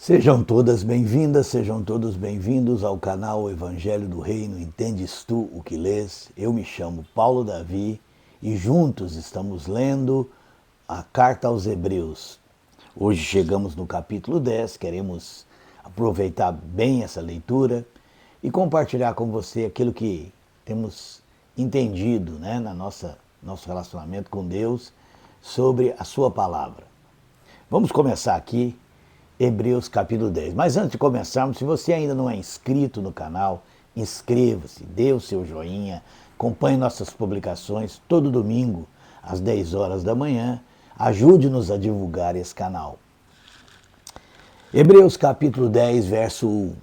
Sejam todas bem-vindas, sejam todos bem-vindos ao canal Evangelho do Reino, Entendes Tu o que lês? Eu me chamo Paulo Davi e juntos estamos lendo a Carta aos Hebreus. Hoje chegamos no capítulo 10, queremos aproveitar bem essa leitura e compartilhar com você aquilo que temos entendido, no nosso relacionamento com Deus sobre a sua palavra. Vamos começar aqui Hebreus capítulo 10. Mas antes de começarmos, se você ainda não é inscrito no canal, inscreva-se, dê o seu joinha, acompanhe nossas publicações todo domingo às 10 horas da manhã, ajude-nos a divulgar esse canal. Hebreus capítulo 10, verso 1.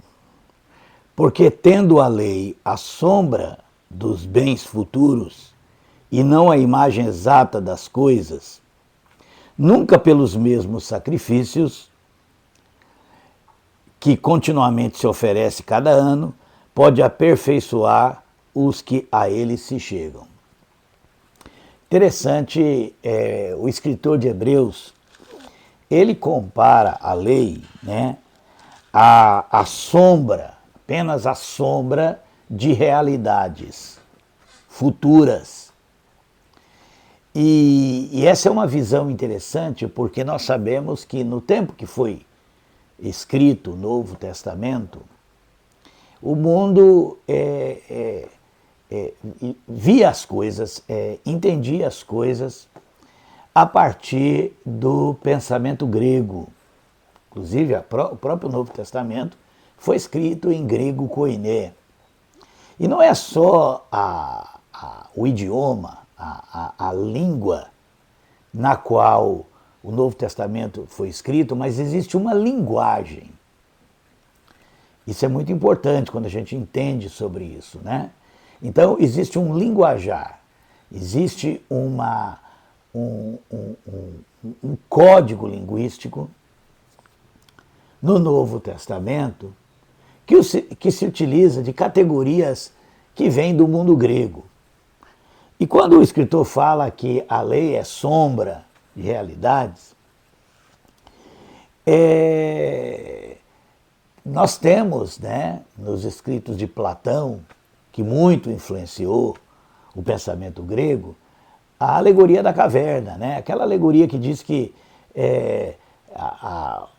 Porque tendo a lei a sombra dos bens futuros e não a imagem exata das coisas, nunca pelos mesmos sacrifícios que continuamente se oferece cada ano, pode aperfeiçoar os que a ele se chegam. Interessante, o escritor de Hebreus, ele compara a lei, à sombra, apenas a sombra de realidades futuras. E essa é uma visão interessante, porque nós sabemos que no tempo que foi escrito o Novo Testamento, o mundo via as coisas, entendia as coisas a partir do pensamento grego. Inclusive, o próprio Novo Testamento foi escrito em grego koiné. E não é só o idioma, a língua na qual o Novo Testamento foi escrito, mas existe uma linguagem. Isso é muito importante quando a gente entende sobre isso, Então, existe um linguajar, existe um código linguístico no Novo Testamento que se utiliza de categorias que vêm do mundo grego. E quando o escritor fala que a lei é sombra de realidades, nós temos, nos escritos de Platão, que muito influenciou o pensamento grego, a alegoria da caverna, aquela alegoria que diz que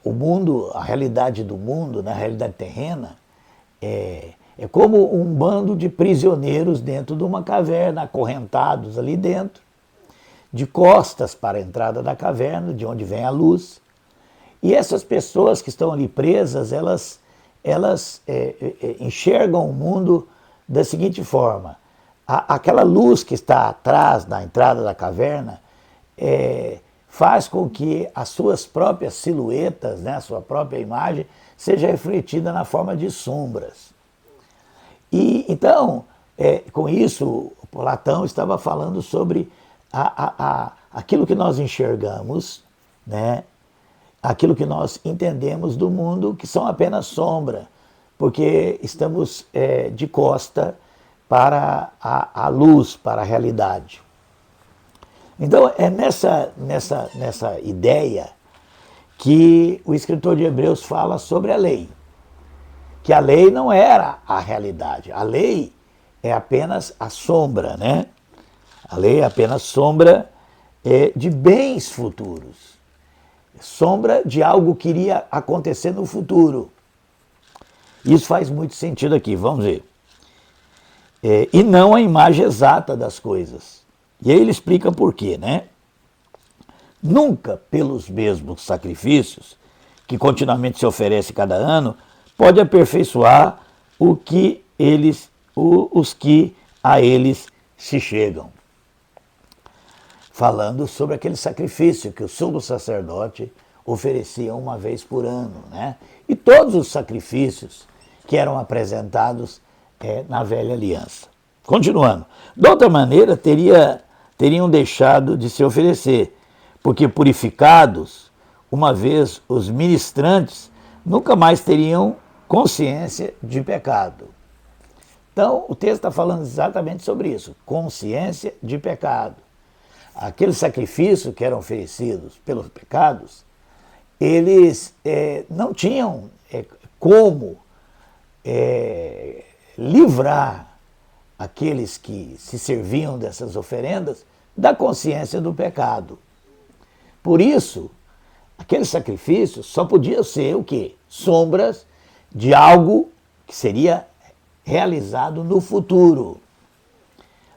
o mundo, a realidade do mundo, a realidade terrena, é como um bando de prisioneiros dentro de uma caverna, acorrentados ali dentro, de costas para a entrada da caverna, de onde vem a luz. E essas pessoas que estão ali presas, elas enxergam o mundo da seguinte forma: aquela luz que está atrás da entrada da caverna faz com que as suas próprias silhuetas, a sua própria imagem, seja refletida na forma de sombras. E então, com isso, Platão estava falando sobre aquilo que nós enxergamos, aquilo que nós entendemos do mundo, que são apenas sombra, porque estamos de costa para a luz, para a realidade. Então, é nessa ideia que o escritor de Hebreus fala sobre a lei, que a lei não era a realidade, a lei é apenas a sombra, A lei é apenas sombra de bens futuros, sombra de algo que iria acontecer no futuro. Isso faz muito sentido aqui, vamos ver. E não a imagem exata das coisas. E aí ele explica por quê, Nunca pelos mesmos sacrifícios, que continuamente se oferece cada ano, pode aperfeiçoar os que a eles se chegam. Falando sobre aquele sacrifício que o sumo sacerdote oferecia uma vez por ano, E todos os sacrifícios que eram apresentados na velha aliança. Continuando. De outra maneira, teriam deixado de se oferecer, porque purificados, uma vez os ministrantes, nunca mais teriam consciência de pecado. Então, o texto está falando exatamente sobre isso, consciência de pecado. Aqueles sacrifícios que eram oferecidos pelos pecados, eles não tinham como livrar aqueles que se serviam dessas oferendas da consciência do pecado. Por isso, aqueles sacrifícios só podiam ser o quê? Sombras de algo que seria realizado no futuro,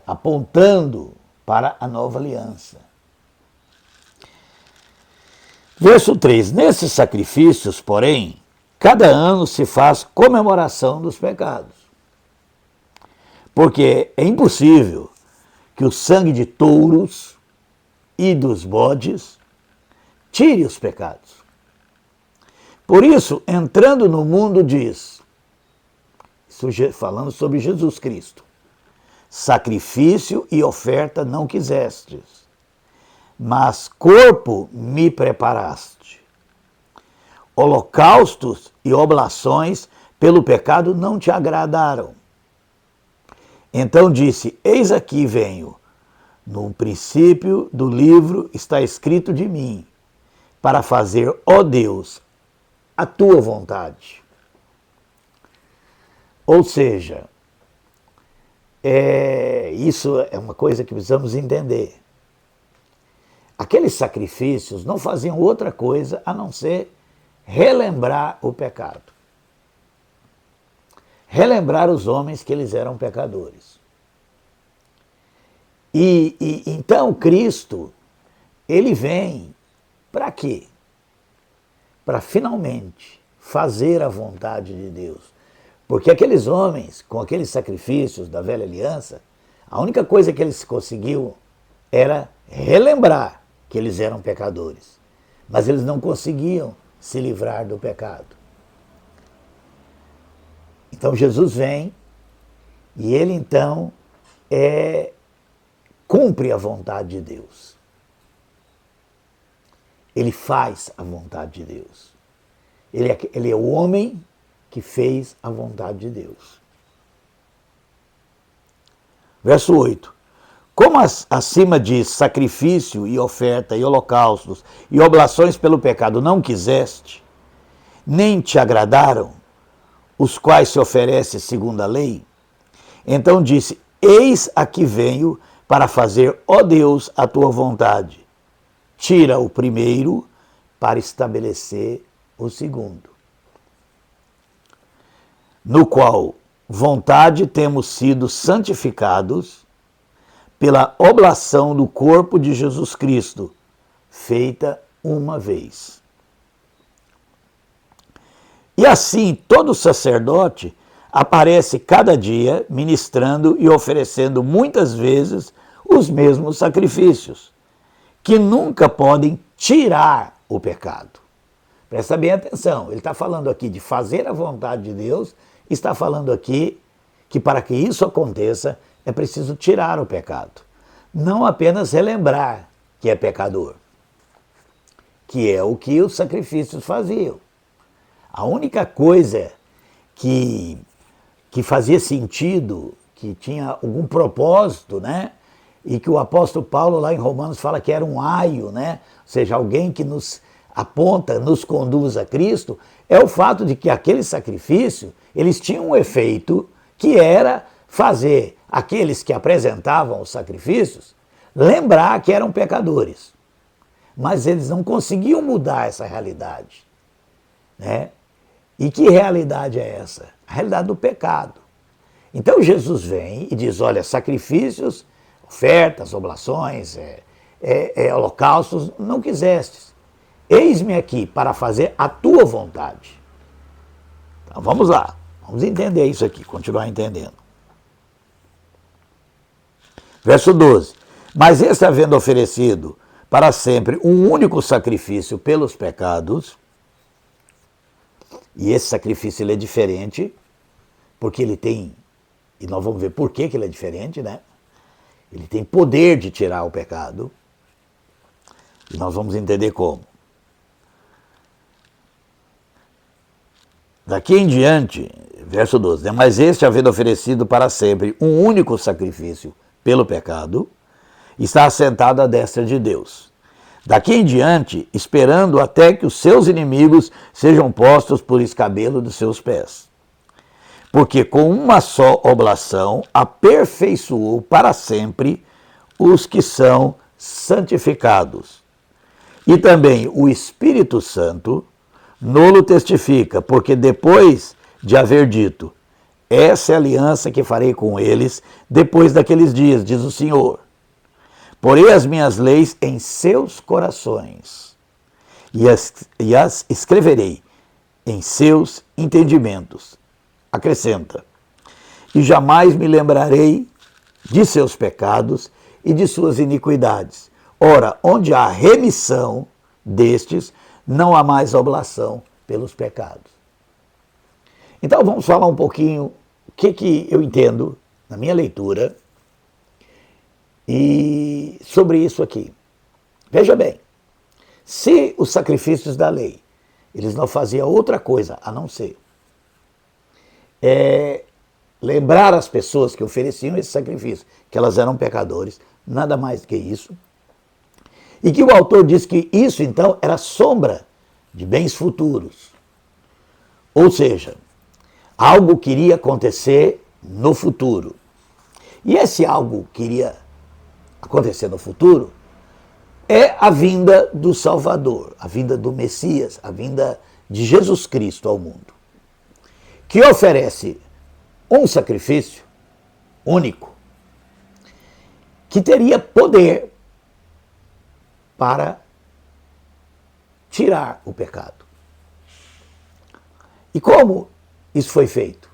apontando para a nova aliança. Verso 3. Nesses sacrifícios, porém, cada ano se faz comemoração dos pecados. Porque é impossível que o sangue de touros e dos bodes tire os pecados. Por isso, entrando no mundo, diz, falando sobre Jesus Cristo, sacrifício e oferta não quisestes, mas corpo me preparaste. Holocaustos e oblações pelo pecado não te agradaram. Então disse, eis aqui venho. No princípio do livro está escrito de mim, para fazer, ó Deus, a tua vontade. Ou seja, isso é uma coisa que precisamos entender. Aqueles sacrifícios não faziam outra coisa a não ser relembrar o pecado. Relembrar os homens que eles eram pecadores. E então Cristo, ele vem para quê? Para finalmente fazer a vontade de Deus. Porque aqueles homens, com aqueles sacrifícios da velha aliança, a única coisa que eles conseguiam era relembrar que eles eram pecadores. Mas eles não conseguiam se livrar do pecado. Então Jesus vem e ele então cumpre a vontade de Deus. Ele faz a vontade de Deus. Ele é o homem que fez a vontade de Deus. Verso 8. Como acima diz, sacrifício e oferta e holocaustos e oblações pelo pecado não quiseste, nem te agradaram, os quais se oferece segundo a lei, então disse, eis aqui venho para fazer, ó Deus, a tua vontade. Tira o primeiro para estabelecer o segundo. No qual vontade temos sido santificados pela oblação do corpo de Jesus Cristo, feita uma vez. E assim todo sacerdote aparece cada dia ministrando e oferecendo muitas vezes os mesmos sacrifícios, que nunca podem tirar o pecado. Presta bem atenção, ele está falando aqui de fazer a vontade de Deus, está falando aqui que para que isso aconteça é preciso tirar o pecado. Não apenas relembrar que é pecador, que é o que os sacrifícios faziam. A única coisa que fazia sentido, que tinha algum propósito, né? E que o apóstolo Paulo lá em Romanos fala que era um aio, né? Ou seja, alguém que nos aponta, nos conduz a Cristo, é o fato de que aquele sacrifício, eles tinham um efeito que era fazer aqueles que apresentavam os sacrifícios lembrar que eram pecadores. Mas eles não conseguiam mudar essa realidade, né? E que realidade é essa? A realidade do pecado. Então Jesus vem e diz, olha, sacrifícios, ofertas, oblações, holocaustos, não quisestes. Eis-me aqui para fazer a tua vontade. Então vamos lá, vamos entender isso aqui, continuar entendendo. Verso 12. Mas este havendo oferecido para sempre um único sacrifício pelos pecados, e esse sacrifício ele é diferente, porque ele tem, e nós vamos ver por que ele é diferente, né? Ele tem poder de tirar o pecado, e nós vamos entender como. Daqui em diante, verso 12, né? Mas este havendo oferecido para sempre um único sacrifício pelo pecado, está assentado à destra de Deus. Daqui em diante, esperando até que os seus inimigos sejam postos por escabelo dos seus pés. Porque com uma só oblação aperfeiçoou para sempre os que são santificados. E também o Espírito Santo nolo testifica, porque depois de haver dito, essa é a aliança que farei com eles depois daqueles dias, diz o Senhor. Porei as minhas leis em seus corações e as escreverei em seus entendimentos. Acrescenta, e jamais me lembrarei de seus pecados e de suas iniquidades. Ora, onde há remissão destes, não há mais oblação pelos pecados. Então vamos falar um pouquinho o que eu entendo na minha leitura e sobre isso aqui. Veja bem, se os sacrifícios da lei, eles não faziam outra coisa a não ser lembrar as pessoas que ofereciam esse sacrifício, que elas eram pecadores, nada mais do que isso, e que o autor diz que isso então era sombra de bens futuros. Ou seja, algo que iria acontecer no futuro. E esse algo que iria acontecer no futuro é a vinda do Salvador, a vinda do Messias, a vinda de Jesus Cristo ao mundo, que oferece um sacrifício único, que teria poder para tirar o pecado. E como isso foi feito?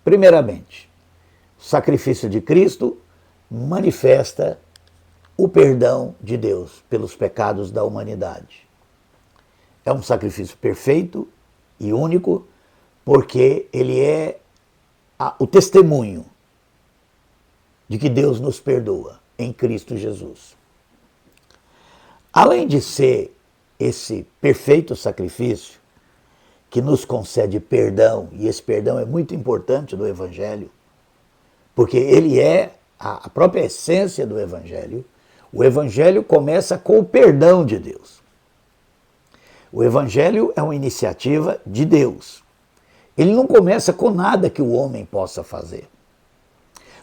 Primeiramente, o sacrifício de Cristo manifesta o perdão de Deus pelos pecados da humanidade. É um sacrifício perfeito e único, porque ele é o testemunho de que Deus nos perdoa em Cristo Jesus. Além de ser esse perfeito sacrifício que nos concede perdão, e esse perdão é muito importante no Evangelho, porque ele é a própria essência do Evangelho. O Evangelho começa com o perdão de Deus. O Evangelho é uma iniciativa de Deus. Ele não começa com nada que o homem possa fazer.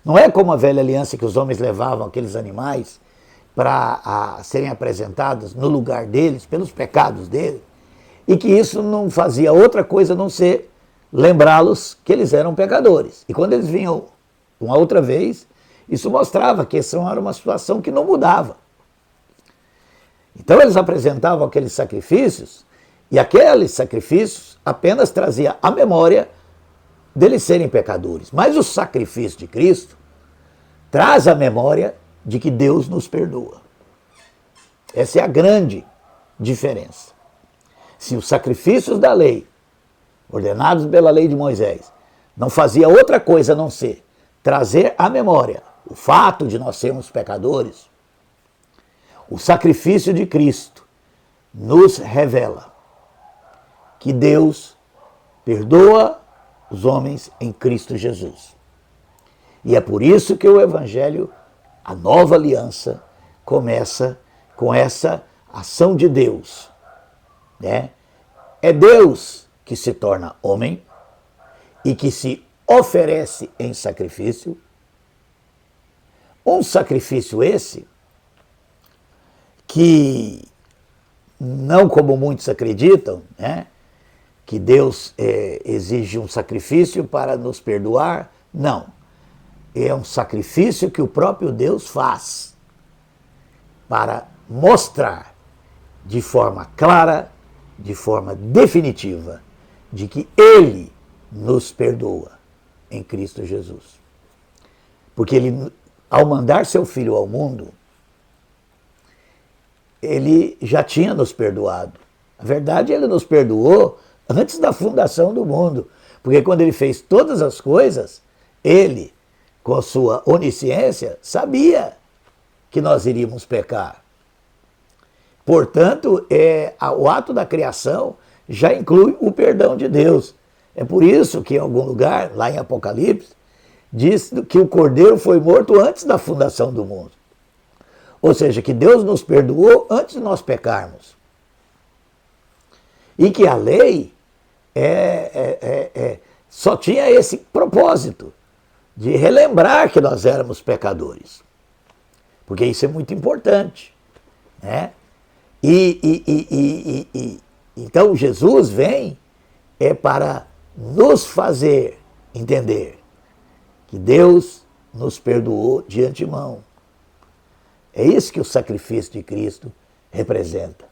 Não é como a velha aliança que os homens levavam aqueles animais para serem apresentados no lugar deles, pelos pecados deles, e que isso não fazia outra coisa a não ser lembrá-los que eles eram pecadores. E quando eles vinham uma outra vez, isso mostrava que essa era uma situação que não mudava. Então eles apresentavam aqueles sacrifícios, e aqueles sacrifícios apenas traziam a memória deles serem pecadores. Mas o sacrifício de Cristo traz a memória de que Deus nos perdoa. Essa é a grande diferença. Se os sacrifícios da lei, ordenados pela lei de Moisés, não fazia outra coisa a não ser trazer à memória o fato de nós sermos pecadores, o sacrifício de Cristo nos revela que Deus perdoa os homens em Cristo Jesus. E é por isso que o Evangelho, a nova aliança, começa com essa ação de Deus, né? É Deus que se torna homem e que se oferece em sacrifício. Um sacrifício esse que, não como muitos acreditam, né, que Deus exige um sacrifício para nos perdoar. Não. É um sacrifício que o próprio Deus faz para mostrar de forma clara, de forma definitiva, de que Ele nos perdoa em Cristo Jesus. Porque Ele, ao mandar seu Filho ao mundo, Ele já tinha nos perdoado. Na verdade, Ele nos perdoou antes da fundação do mundo. Porque quando Ele fez todas as coisas, Ele, com a sua onisciência, sabia que nós iríamos pecar. Portanto, o ato da criação já inclui o perdão de Deus. É por isso que em algum lugar, lá em Apocalipse, diz que o Cordeiro foi morto antes da fundação do mundo. Ou seja, que Deus nos perdoou antes de nós pecarmos. E que a lei só tinha esse propósito, de relembrar que nós éramos pecadores. Porque isso é muito importante, né? Então Jesus vem para nos fazer entender que Deus nos perdoou de antemão. É isso que o sacrifício de Cristo representa.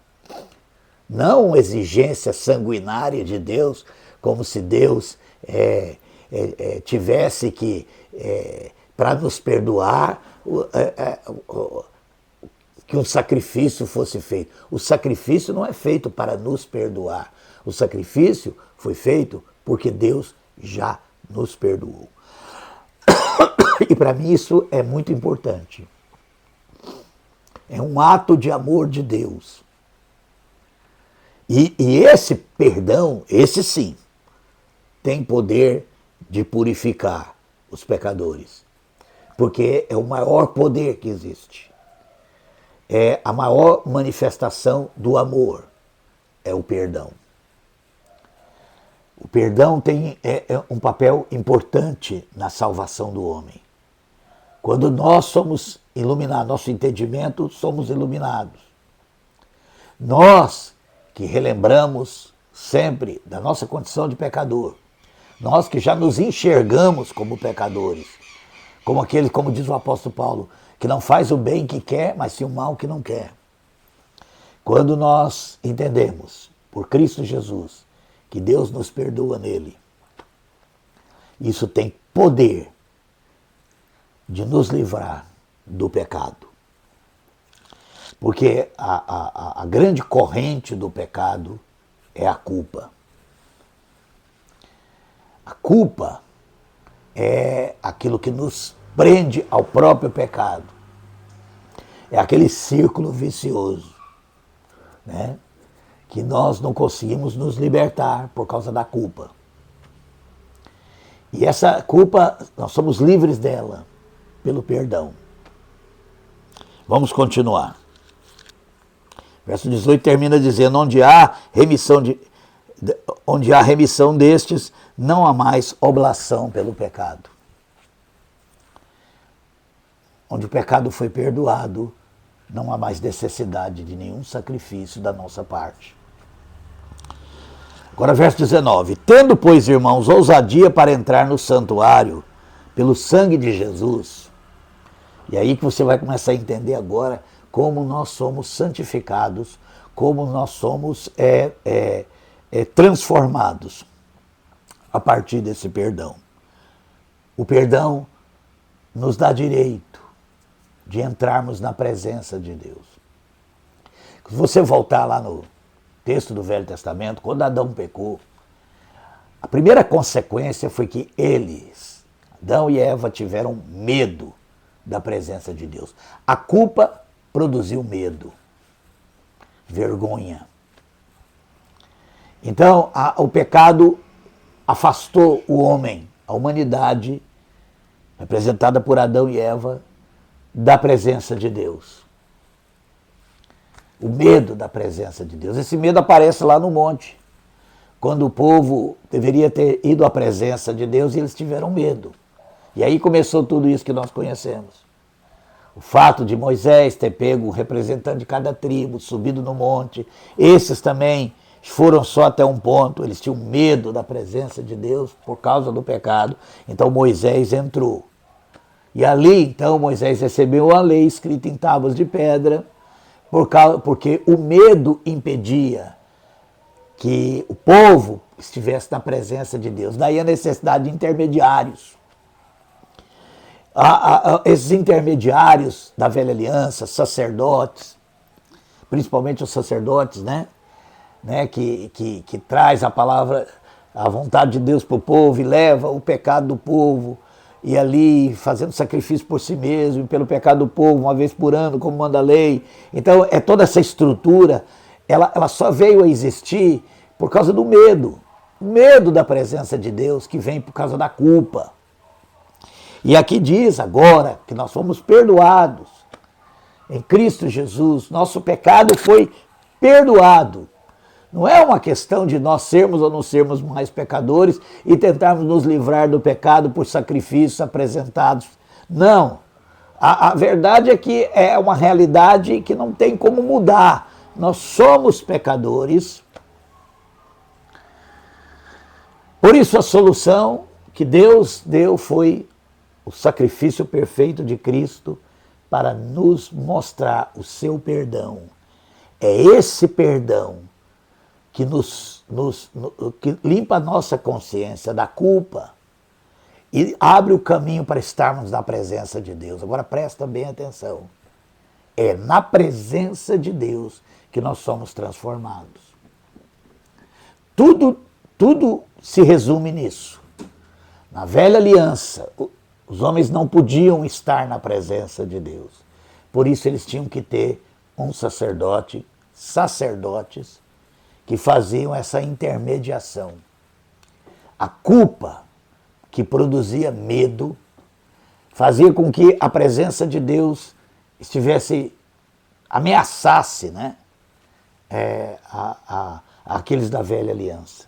Não uma exigência sanguinária de Deus, como se Deus tivesse que, para nos perdoar, que um sacrifício fosse feito. O sacrifício não é feito para nos perdoar. O sacrifício foi feito porque Deus já nos perdoou. E para mim isso é muito importante. É um ato de amor de Deus. E esse perdão, esse sim, tem poder de purificar os pecadores. Porque é o maior poder que existe. É a maior manifestação do amor, é o perdão. O perdão tem um papel importante na salvação do homem. Quando nós somos iluminados, nosso entendimento, somos iluminados. Nós que relembramos sempre da nossa condição de pecador, nós que já nos enxergamos como pecadores, como aquele, como diz o apóstolo Paulo, que não faz o bem que quer, mas sim o mal que não quer. Quando nós entendemos, por Cristo Jesus, que Deus nos perdoa nele, isso tem poder de nos livrar do pecado. Porque a grande corrente do pecado é a culpa. A culpa é aquilo que nos prende ao próprio pecado. É aquele círculo vicioso, né? Que nós não conseguimos nos libertar por causa da culpa. E essa culpa, nós somos livres dela pelo perdão. Vamos continuar. Verso 18 termina dizendo: onde há remissão destes, não há mais oblação pelo pecado. Onde o pecado foi perdoado, não há mais necessidade de nenhum sacrifício da nossa parte. Agora, verso 19. Tendo, pois, irmãos, ousadia para entrar no santuário, pelo sangue de Jesus. E aí que você vai começar a entender agora como nós somos santificados, como nós somos transformados a partir desse perdão. O perdão nos dá direito de entrarmos na presença de Deus. Se você voltar lá no texto do Velho Testamento, quando Adão pecou, a primeira consequência foi que eles, Adão e Eva, tiveram medo da presença de Deus. A culpa produziu medo, vergonha. Então, o pecado afastou o homem, a humanidade, representada por Adão e Eva, da presença de Deus. O medo da presença de Deus. Esse medo aparece lá no monte, quando o povo deveria ter ido à presença de Deus e eles tiveram medo. E aí começou tudo isso que nós conhecemos. O fato de Moisés ter pego o representante de cada tribo, subido no monte. Esses também foram só até um ponto, eles tinham medo da presença de Deus por causa do pecado. Então Moisés entrou. E ali, então, Moisés recebeu a lei escrita em tábuas de pedra, porque o medo impedia que o povo estivesse na presença de Deus. Daí a necessidade de intermediários. Esses intermediários da velha aliança, sacerdotes, principalmente os sacerdotes, né, que traz a palavra, a vontade de Deus para o povo e leva o pecado do povo, e ali fazendo sacrifício por si mesmo, e pelo pecado do povo, uma vez por ano, como manda a lei. Então, toda essa estrutura, ela só veio a existir por causa do medo. O medo da presença de Deus, que vem por causa da culpa. E aqui diz agora que nós fomos perdoados. Em Cristo Jesus, nosso pecado foi perdoado. Não é uma questão de nós sermos ou não sermos mais pecadores e tentarmos nos livrar do pecado por sacrifícios apresentados. Não. A verdade é que é uma realidade que não tem como mudar. Nós somos pecadores. Por isso a solução que Deus deu foi o sacrifício perfeito de Cristo para nos mostrar o seu perdão. É esse perdão que que limpa a nossa consciência da culpa e abre o caminho para estarmos na presença de Deus. Agora presta bem atenção. É na presença de Deus que nós somos transformados. Tudo se resume nisso. Na velha aliança, os homens não podiam estar na presença de Deus. Por isso eles tinham que ter um sacerdotes que faziam essa intermediação. A culpa que produzia medo fazia com que a presença de Deus ameaçasse, né, aqueles da velha aliança.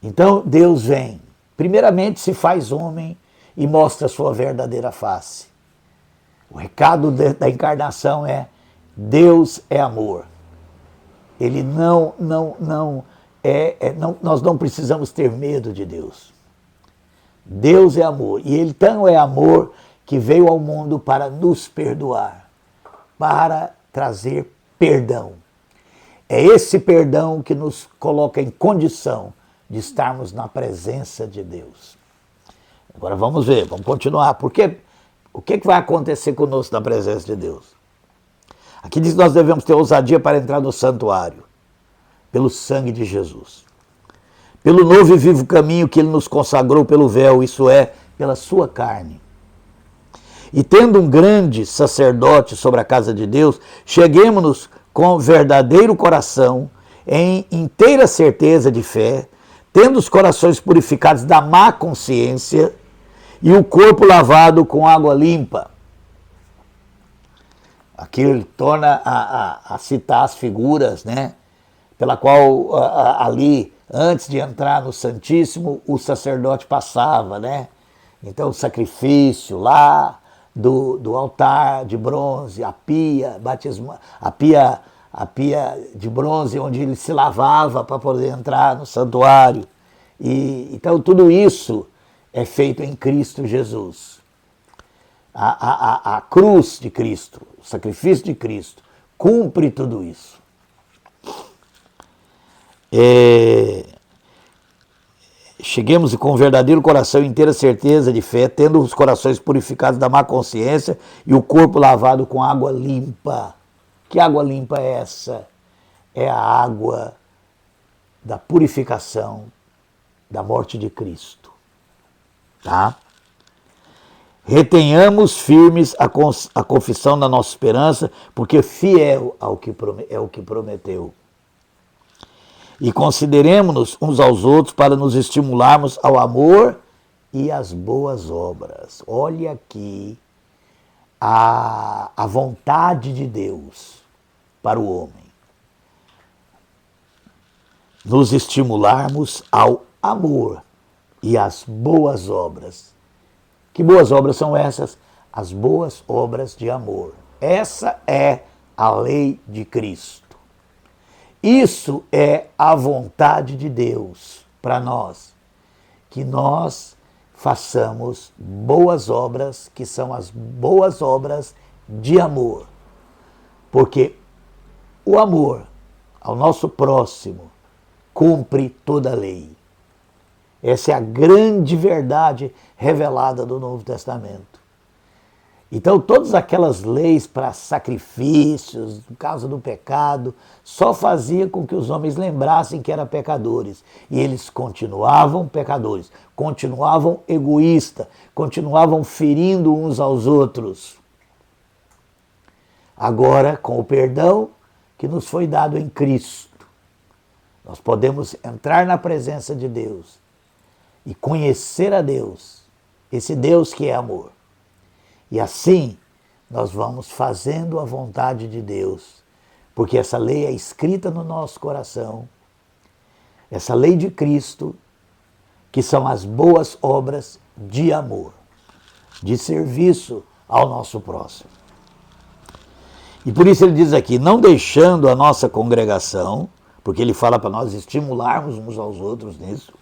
Então Deus vem, primeiramente se faz homem e mostra a sua verdadeira face. O recado da encarnação é: Deus é amor. Ele nós não precisamos ter medo de Deus. Deus é amor. E Ele tão é amor que veio ao mundo para nos perdoar, para trazer perdão. É esse perdão que nos coloca em condição de estarmos na presença de Deus. Agora vamos ver, vamos continuar. O que vai acontecer conosco na presença de Deus? Aqui diz que nós devemos ter ousadia para entrar no santuário, pelo sangue de Jesus. Pelo novo e vivo caminho que Ele nos consagrou pelo véu, isso é, pela sua carne. E tendo um grande sacerdote sobre a casa de Deus, cheguemo-nos com verdadeiro coração, em inteira certeza de fé, tendo os corações purificados da má consciência e o corpo lavado com água limpa. Aqui ele torna a citar as figuras, né, pela qual ali, antes de entrar no Santíssimo, o sacerdote passava, né? Então o sacrifício lá do altar de bronze, a pia de bronze onde ele se lavava para poder entrar no santuário. Então tudo isso é feito em Cristo Jesus. A cruz de Cristo, o sacrifício de Cristo, cumpre tudo isso. Cheguemos com verdadeiro coração e inteira certeza de fé, tendo os corações purificados da má consciência e o corpo lavado com água limpa. Que água limpa é essa? É a água da purificação da morte de Cristo. Tá? Retenhamos firmes a confissão da nossa esperança, porque fiel é o que prometeu. E consideremos-nos uns aos outros para nos estimularmos ao amor e às boas obras. Olha aqui a vontade de Deus para o homem. Nos estimularmos ao amor e às boas obras. Que boas obras são essas? As boas obras de amor. Essa é a lei de Cristo. Isso é a vontade de Deus para nós. Que nós façamos boas obras, que são as boas obras de amor. Porque o amor ao nosso próximo cumpre toda a lei. Essa é a grande verdade revelada do Novo Testamento. Então, todas aquelas leis para sacrifícios, no caso do pecado, só fazia com que os homens lembrassem que eram pecadores. E eles continuavam pecadores, continuavam egoístas, continuavam ferindo uns aos outros. Agora, com o perdão que nos foi dado em Cristo, nós podemos entrar na presença de Deus e conhecer a Deus, esse Deus que é amor. E assim, nós vamos fazendo a vontade de Deus, porque essa lei é escrita no nosso coração, essa lei de Cristo, que são as boas obras de amor, de serviço ao nosso próximo. E por isso ele diz aqui, não deixando a nossa congregação, porque ele fala para nós estimularmos uns aos outros nisso,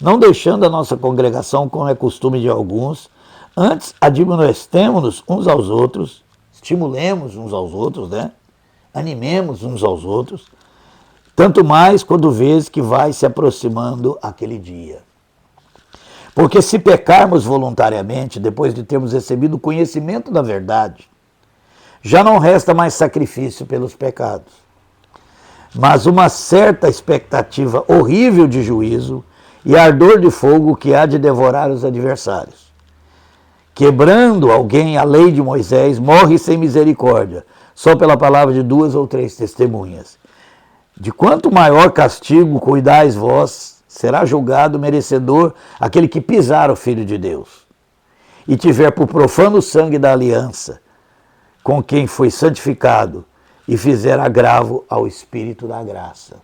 não deixando a nossa congregação, como é costume de alguns, antes admoestemo-nos uns aos outros, estimulemos uns aos outros, né? Animemos uns aos outros, tanto mais quando vês que vai se aproximando aquele dia. Porque se pecarmos voluntariamente, depois de termos recebido o conhecimento da verdade, já não resta mais sacrifício pelos pecados, mas uma certa expectativa horrível de juízo e ardor de fogo que há de devorar os adversários. Quebrando alguém a lei de Moisés, morre sem misericórdia, só pela palavra de 2 ou 3 testemunhas. De quanto maior castigo cuidais vós, será julgado merecedor aquele que pisar o Filho de Deus e tiver por profano o sangue da aliança com quem foi santificado e fizer agravo ao Espírito da graça.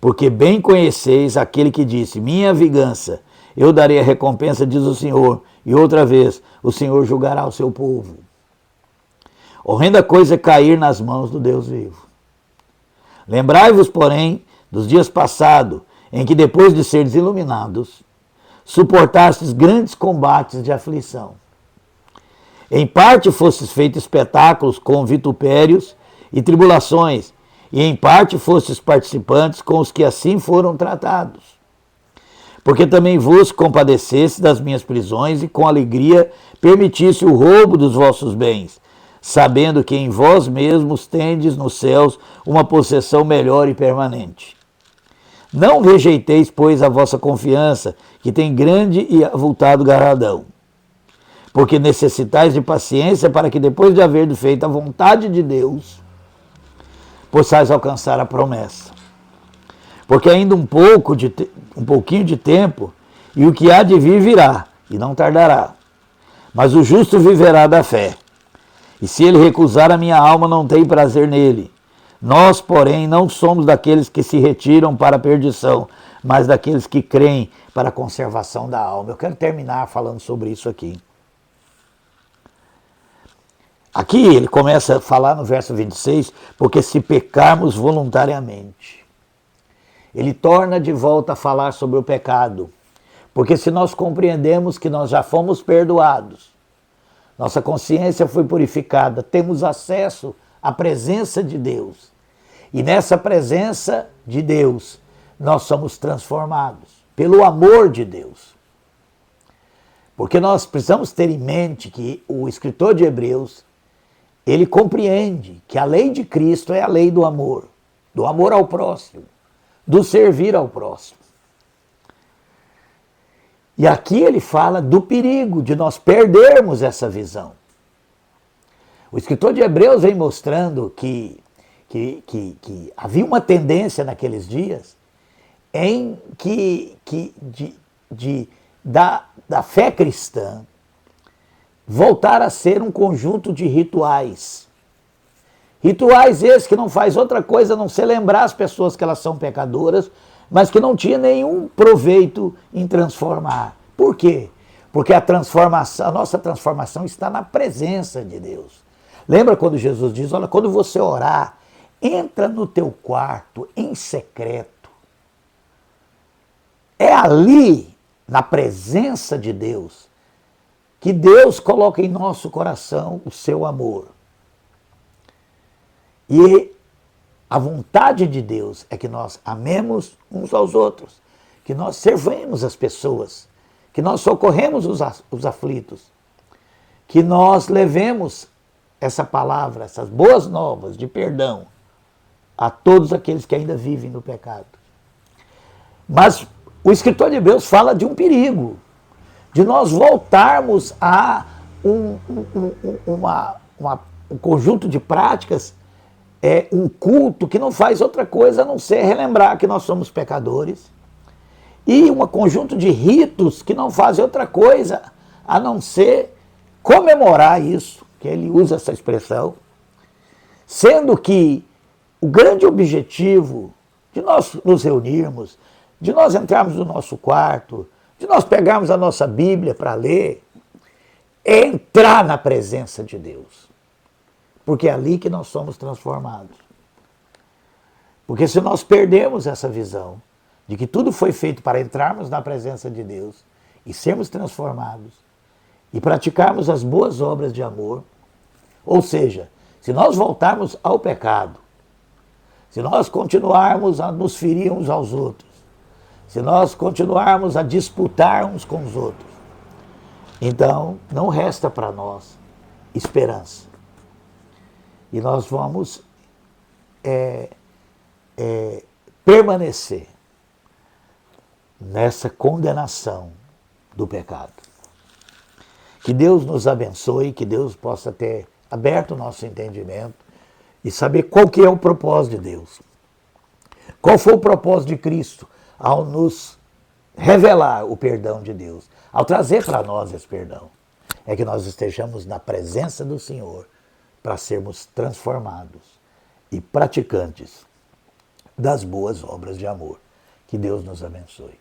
Porque bem conheceis aquele que disse, minha vingança, eu darei a recompensa, diz o Senhor, e outra vez o Senhor julgará o seu povo. Horrenda coisa é cair nas mãos do Deus vivo. Lembrai-vos, porém, dos dias passados, em que depois de seres iluminados, suportastes grandes combates de aflição. Em parte fostes feitos espetáculos com vitupérios e tribulações, e em parte fostes participantes com os que assim foram tratados. Porque também vos compadecesse das minhas prisões e com alegria permitisse o roubo dos vossos bens, sabendo que em vós mesmos tendes nos céus uma possessão melhor e permanente. Não rejeiteis, pois, a vossa confiança, que tem grande e avultado galardão, porque necessitais de paciência para que, depois de haver feito a vontade de Deus, possais alcançar a promessa. Porque ainda um pouquinho de tempo, e o que há de vir virá, e não tardará. Mas o justo viverá da fé. E se ele recusar, a minha alma não tem prazer nele. Nós, porém, não somos daqueles que se retiram para a perdição, mas daqueles que creem para a conservação da alma. Eu quero terminar falando sobre isso aqui. Aqui ele começa a falar no verso 26, porque se pecarmos voluntariamente. Ele torna de volta a falar sobre o pecado, porque se nós compreendemos que nós já fomos perdoados, nossa consciência foi purificada, temos acesso à presença de Deus, e nessa presença de Deus nós somos transformados pelo amor de Deus. Porque nós precisamos ter em mente que o escritor de Hebreus, ele compreende que a lei de Cristo é a lei do amor ao próximo, do servir ao próximo. E aqui ele fala do perigo de nós perdermos essa visão. O escritor de Hebreus vem mostrando que havia uma tendência naqueles dias em da fé cristã voltar a ser um conjunto de rituais. Rituais esses que não faz outra coisa a não ser lembrar as pessoas que elas são pecadoras, mas que não tinha nenhum proveito em transformar. Por quê? Porque a nossa transformação está na presença de Deus. Lembra quando Jesus diz, olha, quando você orar, entra no teu quarto em secreto. É ali, na presença de Deus, que Deus coloca em nosso coração o seu amor. E a vontade de Deus é que nós amemos uns aos outros, que nós servemos as pessoas, que nós socorremos os aflitos, que nós levemos essa palavra, essas boas novas de perdão a todos aqueles que ainda vivem no pecado. Mas o escritor de Hebreus fala de um perigo, de nós voltarmos a um conjunto de práticas, um culto que não faz outra coisa a não ser relembrar que nós somos pecadores, e um conjunto de ritos que não fazem outra coisa a não ser comemorar isso, que ele usa essa expressão, sendo que o grande objetivo de nós nos reunirmos, de nós entrarmos no nosso quarto, de nós pegarmos a nossa Bíblia para ler, é entrar na presença de Deus. Porque é ali que nós somos transformados. Porque se nós perdemos essa visão de que tudo foi feito para entrarmos na presença de Deus e sermos transformados e praticarmos as boas obras de amor, ou seja, se nós voltarmos ao pecado, se nós continuarmos a nos ferir uns aos outros, se nós continuarmos a disputar uns com os outros, então não resta para nós esperança. E nós vamos permanecer nessa condenação do pecado. Que Deus nos abençoe, que Deus possa ter aberto o nosso entendimento e saber qual que é o propósito de Deus. Qual foi o propósito de Cristo ao nos revelar o perdão de Deus, ao trazer para nós esse perdão? É que nós estejamos na presença do Senhor para sermos transformados e praticantes das boas obras de amor. Que Deus nos abençoe.